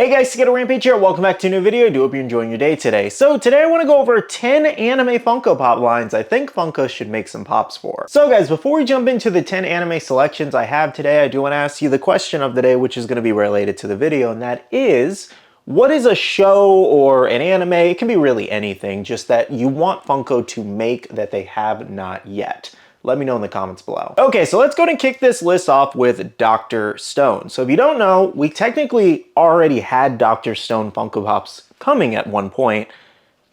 Hey guys, Skittlerampage here. Welcome back to a new video. I do hope you're enjoying your day today. So today I want to go over 10 anime Funko Pop lines I think Funko should make some pops for. So guys, before we jump into the 10 anime selections I have today, I do want to ask you the question of the day, which is going to be related to the video, and that is, what is a show or an anime? It can be really anything, just that you want Funko to make that they have not yet. Let me know in the comments below. Okay, so let's go and kick this list off with Dr. Stone. So if you don't know, we technically already had Dr. Stone Funko Pops coming at one point,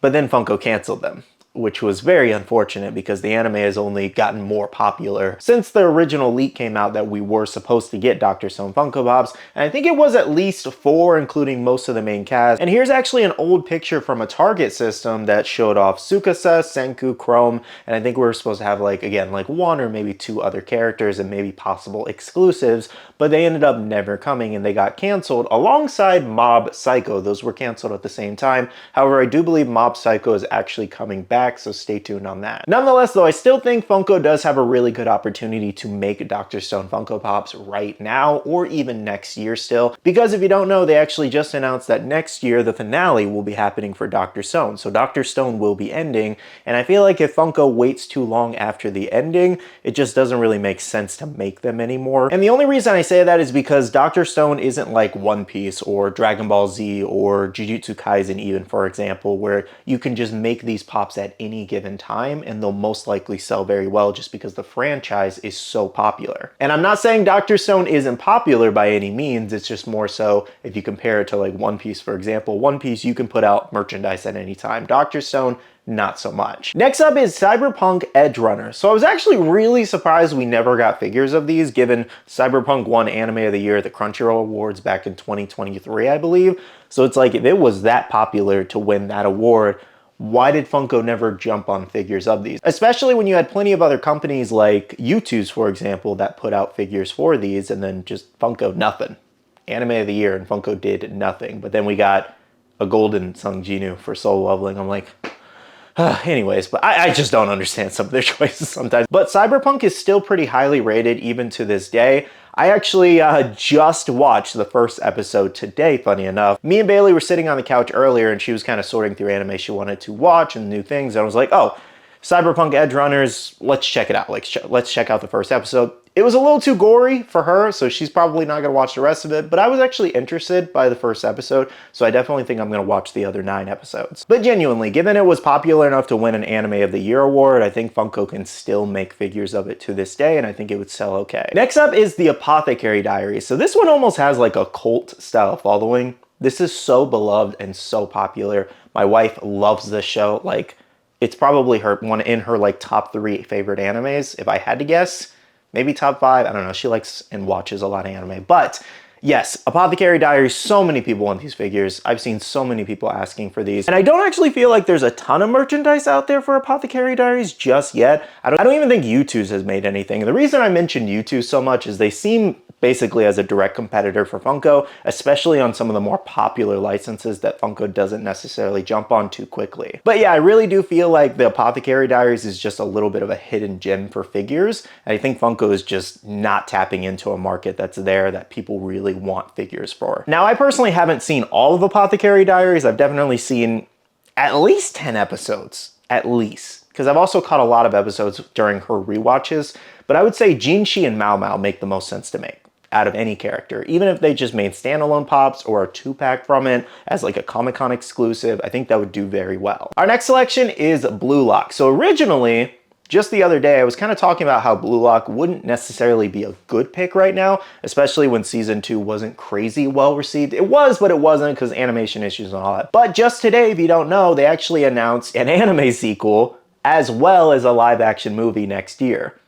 but then Funko canceled them, which was very unfortunate because the anime has only gotten more popular since the original leak came out that we were supposed to get Dr. Stone Funko Pops, and I think it was at least 4, including most of the main cast. And here's actually an old picture from a Target system that showed off Tsukasa, Senku, Chrome, and I think we were supposed to have like 1 or maybe 2 other characters and maybe possible exclusives, but they ended up never coming and they got canceled alongside Mob Psycho. Those were canceled at the same time. However, I do believe Mob Psycho is actually coming back, so stay tuned on that. Nonetheless, though, I still think Funko does have a really good opportunity to make Dr. Stone Funko Pops right now or even next year still, because if you don't know, they actually just announced that next year the finale will be happening for Dr. Stone. So Dr. Stone will be ending, and I feel like if Funko waits too long after the ending, it just doesn't really make sense to make them anymore. And the only reason I say that is because Dr. Stone isn't like One Piece or Dragon Ball Z or Jujutsu Kaisen even, for example, where you can just make these pops at any given time and they'll most likely sell very well just because the franchise is so popular. And I'm not saying Dr. Stone isn't popular by any means, it's just more so if you compare it to like One Piece, for example. One Piece, you can put out merchandise at any time. Dr. Stone, not so much. Next up is Cyberpunk edgerunners. So I was actually really surprised we never got figures of these, given Cyberpunk won Anime of the Year at the Crunchyroll Awards back in 2023, I believe. So it's like, if it was that popular to win that award, why did Funko never jump on figures of these? Especially when you had plenty of other companies like U2's, for example, that put out figures for these, and then just Funko, nothing. Anime of the Year, and Funko did nothing. But then we got a golden Sung Jinu for Soul Leveling. I'm like, anyways, but I just don't understand some of their choices sometimes. But Cyberpunk is still pretty highly rated even to this day. I actually just watched the first episode today, funny enough. Me and Bailey were sitting on the couch earlier and she was kind of sorting through anime she wanted to watch and new things. And I was like, oh, Cyberpunk edgerunners, let's check it out. Like, let's check out the first episode. It was a little too gory for her, so she's probably not going to watch the rest of it, but I was actually interested by the first episode, so I definitely think I'm going to watch the other 9 episodes. But genuinely, given it was popular enough to win an Anime of the Year award, I think Funko can still make figures of it to this day, and I think it would sell okay. Next up is the Apothecary Diaries. So this one almost has like a cult style following. This is so beloved and so popular. My wife loves this show. Like, it's probably one in her like top 3 favorite animes, if I had to guess. Maybe top 5, I don't know. She likes and watches a lot of anime. But yes, Apothecary Diaries, so many people want these figures. I've seen so many people asking for these. And I don't actually feel like there's a ton of merchandise out there for Apothecary Diaries just yet. I don't even think U2's has made anything. And the reason I mentioned U2 so much is they seem basically as a direct competitor for Funko, especially on some of the more popular licenses that Funko doesn't necessarily jump on too quickly. But yeah, I really do feel like the Apothecary Diaries is just a little bit of a hidden gem for figures. And I think Funko is just not tapping into a market that's there that people really want figures for. Now, I personally haven't seen all of Apothecary Diaries. I've definitely seen at least 10 episodes, at least. Because I've also caught a lot of episodes during her rewatches. But I would say Jinshi and Mao Mao make the most sense to make out of any character. Even if they just made standalone pops or a 2-pack from it as like a Comic-Con exclusive, I think that would do very well. Our next selection is Blue Lock. So originally, just the other day, I was kind of talking about how Blue Lock wouldn't necessarily be a good pick right now, especially when season 2 wasn't crazy well received. It was, but it wasn't because animation issues and all that. But just today, if you don't know, they actually announced an anime sequel as well as a live action movie next year.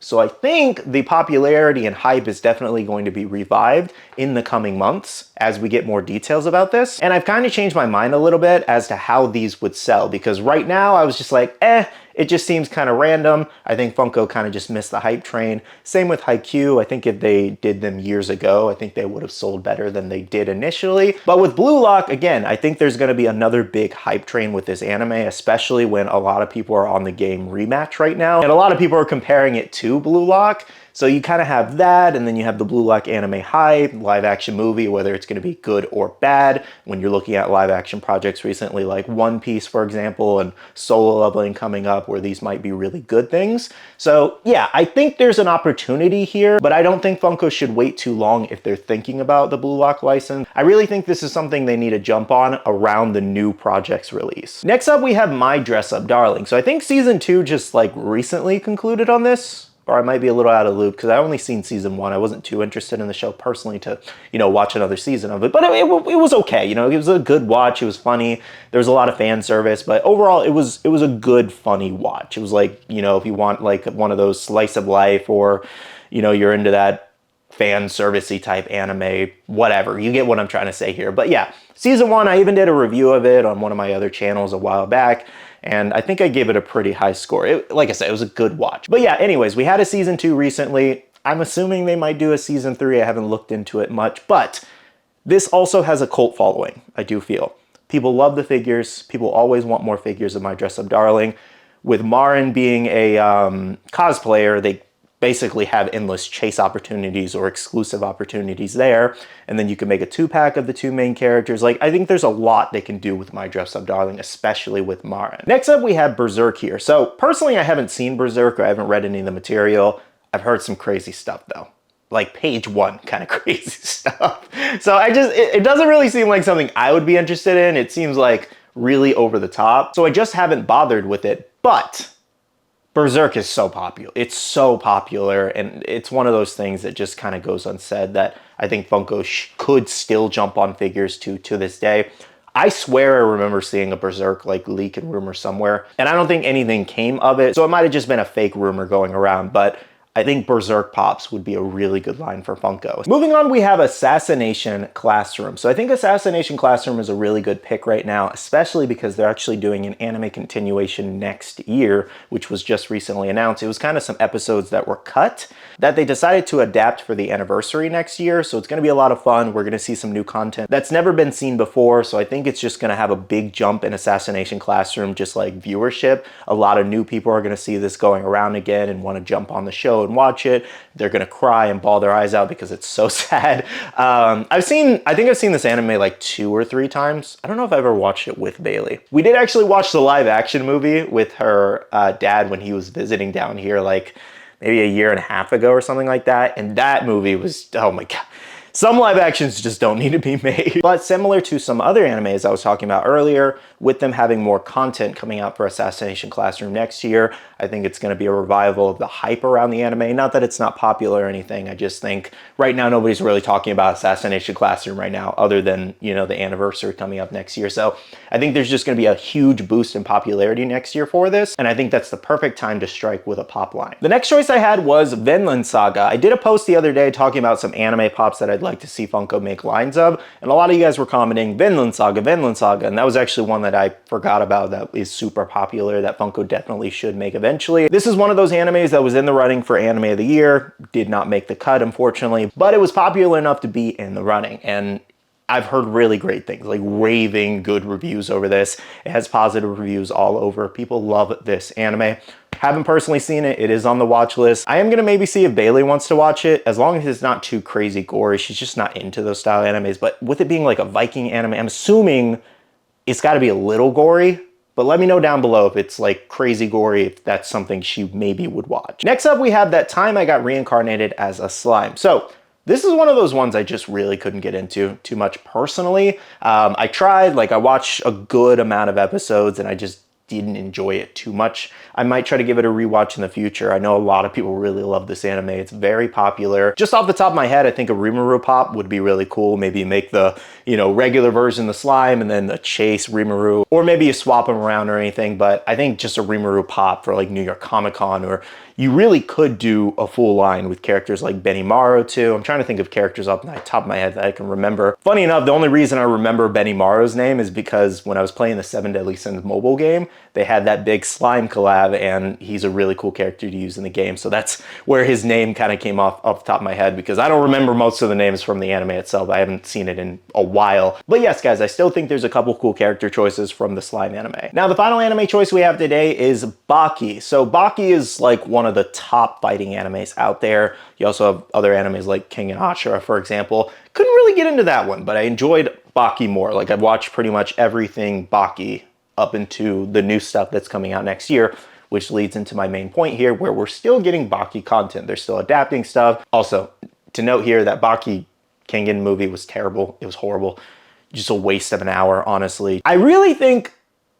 So I think the popularity and hype is definitely going to be revived in the coming months as we get more details about this. And I've kind of changed my mind a little bit as to how these would sell, because right now I was just like, it just seems kind of random. I think Funko kind of just missed the hype train. Same with Haikyuu. I think if they did them years ago, I think they would have sold better than they did initially. But with Blue Lock, again, I think there's going to be another big hype train with this anime, especially when a lot of people are on the game Rematch right now. And a lot of people are comparing it to Blue Lock. So you kind of have that, and then you have the Blue Lock anime hype, live action movie, whether it's going to be good or bad. When you're looking at live action projects recently, like One Piece, for example, and Solo Leveling coming up, where these might be really good things. So yeah, I think there's an opportunity here, but I don't think Funko should wait too long if they're thinking about the Blue Lock license. I really think this is something they need to jump on around the new project's release. Next up, we have My Dress Up Darling. So I think season 2 just like recently concluded on this, or I might be a little out of the loop because I only seen season 1. I wasn't too interested in the show personally to, you know, watch another season of it, but it was okay. You know, it was a good watch. It was funny. There was a lot of fan service, but overall it was a good, funny watch. It was like, you know, if you want like one of those slice of life, or, you know, you're into that fan servicey type anime, whatever. You get what I'm trying to say here. But yeah, season 1, I even did a review of it on one of my other channels a while back, and I think I gave it a pretty high score. Like I said, it was a good watch. But yeah, anyways, we had a season 2 recently. I'm assuming they might do a season 3. I haven't looked into it much, but this also has a cult following, I do feel. People love the figures. People always want more figures of My Dress Up Darling. With Marin being a cosplayer, they basically have endless chase opportunities or exclusive opportunities there. And then you can make a 2-pack of the 2 main characters. Like, I think there's a lot they can do with My Dress Up Darling, especially with Marin. Next up, we have Berserk here. So personally, I haven't seen Berserk, or I haven't read any of the material. I've heard some crazy stuff though. Like page 1 kind of crazy stuff. So it doesn't really seem like something I would be interested in. It seems like really over the top. So I just haven't bothered with it, but Berserk is so popular. It's so popular, and it's one of those things that just kind of goes unsaid that I think Funko could still jump on figures to this day. I swear I remember seeing a Berserk like leak and rumor somewhere, and I don't think anything came of it. So it might have just been a fake rumor going around, but I think Berserk Pops would be a really good line for Funko. Moving on, we have Assassination Classroom. So I think Assassination Classroom is a really good pick right now, especially because they're actually doing an anime continuation next year, which was just recently announced. It was kind of some episodes that were cut that they decided to adapt for the anniversary next year. So it's gonna be a lot of fun. We're gonna see some new content that's never been seen before. So I think it's just gonna have a big jump in Assassination Classroom, just like viewership. A lot of new people are gonna see this going around again and wanna jump on the show and watch it. They're gonna cry and bawl their eyes out because it's so sad. I think I've seen this anime like 2 or 3 times. I don't know if I ever watched it with Bailey. We did actually watch the live action movie with her dad when he was visiting down here like maybe a year and a half ago or something like that. And that movie was, oh my God. Some live actions just don't need to be made. But similar to some other animes I was talking about earlier, with them having more content coming out for Assassination Classroom next year, I think it's gonna be a revival of the hype around the anime. Not that it's not popular or anything, I just think right now nobody's really talking about Assassination Classroom right now, other than, you know, the anniversary coming up next year. So I think there's just gonna be a huge boost in popularity next year for this, and I think that's the perfect time to strike with a pop line. The next choice I had was Vinland Saga. I did a post the other day talking about some anime pops that I'd like to see Funko make lines of, and a lot of you guys were commenting Vinland Saga, and that was actually one that I forgot about that is super popular that Funko definitely should make eventually. This is one of those animes that was in the running for Anime of the Year, did not make the cut unfortunately, but it was popular enough to be in the running, and I've heard really great things, like raving good reviews over this. It has positive reviews all over. People love this anime. Haven't personally seen it. It is on the watch list. I am gonna maybe see if Bailey wants to watch it, as long as it's not too crazy gory. She's just not into those style animes, but with it being like a Viking anime, I'm assuming it's gotta be a little gory. But let me know down below if it's like crazy gory, if that's something she maybe would watch. Next up, we have That Time I Got Reincarnated as a Slime. So this is one of those ones I just really couldn't get into too much personally. I tried, like I watched a good amount of episodes and I just didn't enjoy it too much. I might try to give it a rewatch in the future. I know a lot of people really love this anime. It's very popular. Just off the top of my head, I think a Rimuru pop would be really cool. Maybe make the, you know, regular version the slime and then the chase Rimuru, or maybe you swap them around or anything. But I think just a Rimuru pop for like New York Comic Con, or you really could do a full line with characters like Benimaru too. I'm trying to think of characters off the top of my head that I can remember. Funny enough, the only reason I remember Benimaru's name is because when I was playing the 7 Deadly Sins mobile game, they had that big slime collab, and he's a really cool character to use in the game. So that's where his name kind of came off the top of my head, because I don't remember most of the names from the anime itself. I haven't seen it in a while. But yes, guys, I still think there's a couple cool character choices from the slime anime. Now, the final anime choice we have today is Baki. So Baki is like one one of the top fighting animes out there. You also have other animes like King and Ashura, for example. Couldn't really get into that one, but I enjoyed Baki more. Like, I've watched pretty much everything Baki up into the new stuff that's coming out next year, which leads into my main point here, where we're still getting Baki content. They're still adapting stuff. Also, to note here that Baki Kengan movie was terrible. It was horrible. Just a waste of an hour, honestly. I really think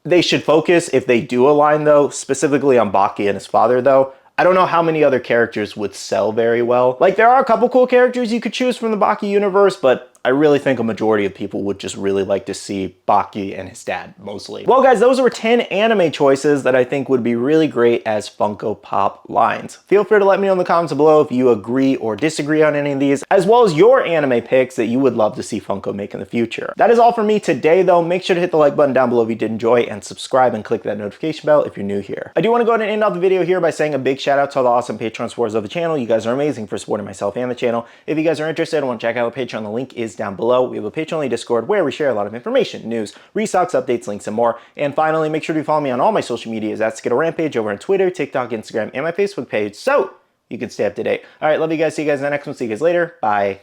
they should focus, if they do align though, specifically on Baki and his father though. I don't know how many other characters would sell very well. Like, there are a couple cool characters you could choose from the Baki universe, but I really think a majority of people would just really like to see Baki and his dad, mostly. Well guys, those were 10 anime choices that I think would be really great as Funko Pop lines. Feel free to let me know in the comments below if you agree or disagree on any of these, as well as your anime picks that you would love to see Funko make in the future. That is all for me today though. Make sure to hit the like button down below if you did enjoy, and subscribe and click that notification bell if you're new here. I do want to go ahead and end off the video here by saying a big shout out to all the awesome Patreon supporters of the channel. You guys are amazing for supporting myself and the channel. If you guys are interested and want to check out the Patreon, the link is down below. We have a Patreon Discord where we share a lot of information, news, restocks, updates, links, and more. And finally, make sure to follow me on all my social medias at Skittlerampage over on Twitter, TikTok, Instagram, and my Facebook page, so you can stay up to date. All right, love you guys. See you guys in the next one. See you guys later. Bye.